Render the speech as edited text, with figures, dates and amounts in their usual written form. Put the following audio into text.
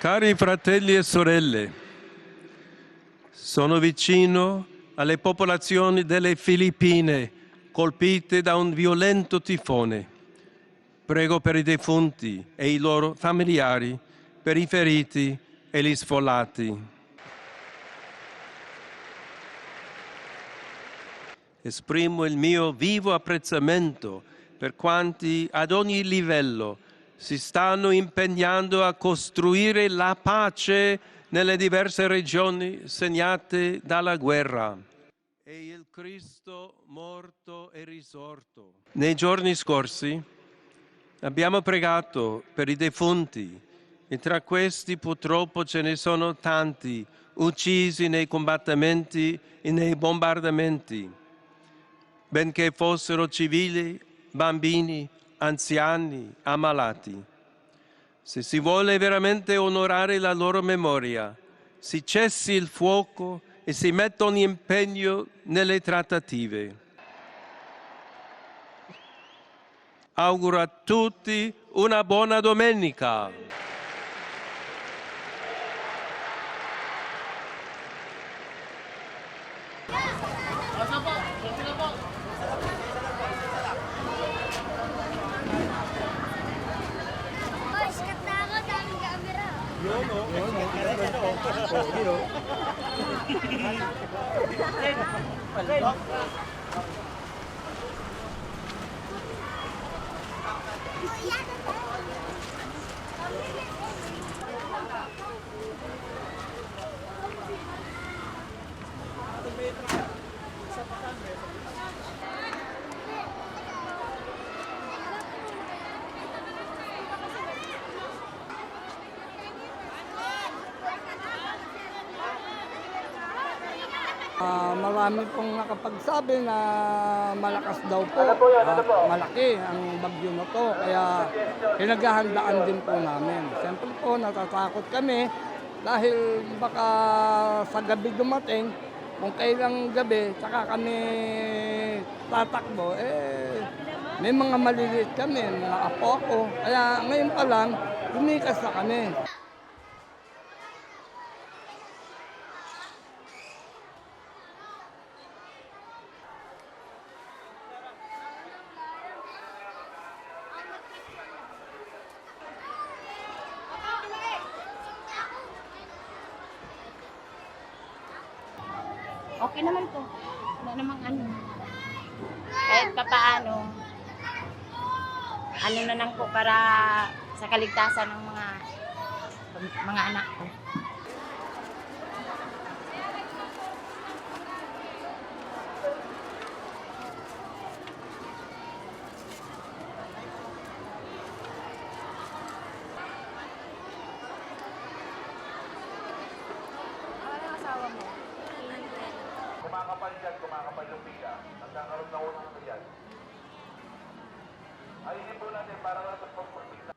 Cari fratelli e sorelle, sono vicino alle popolazioni delle Filippine colpite da un violento tifone. Prego per i defunti e i loro familiari, per i feriti e gli sfollati. Esprimo il mio vivo apprezzamento per quanti ad ogni livello si stanno impegnando a costruire la pace nelle diverse regioni segnate dalla guerra. E il Cristo morto e risorto. Nei giorni scorsi abbiamo pregato per i defunti e tra questi purtroppo ce ne sono tanti uccisi nei combattimenti e nei bombardamenti, benché fossero civili, bambini, anziani, ammalati. Se si vuole veramente onorare la loro memoria, si cessi il fuoco e si metta ogni impegno nelle trattative. Auguro a tutti una buona domenica. Marami pong nakapagsabi na malakas daw po at malaki ang bagyo na to. Kaya pinaghahandaan din po namin. Siyempre po natatakot kami dahil baka sa gabi dumating, kung kailang gabi, saka kami tatakbo, may mga maliliit kami, mga apo ako. Kaya ngayon pa lang, lumikas na kami. Okay naman po. Wala namang ano. Kahit papaano, ano na lang po para sa kaligtasan ng mga anak ko. Kumakapal yung biga. Nagkakaroon na unang yan. Ayusin po natin para sa pagpapagpita.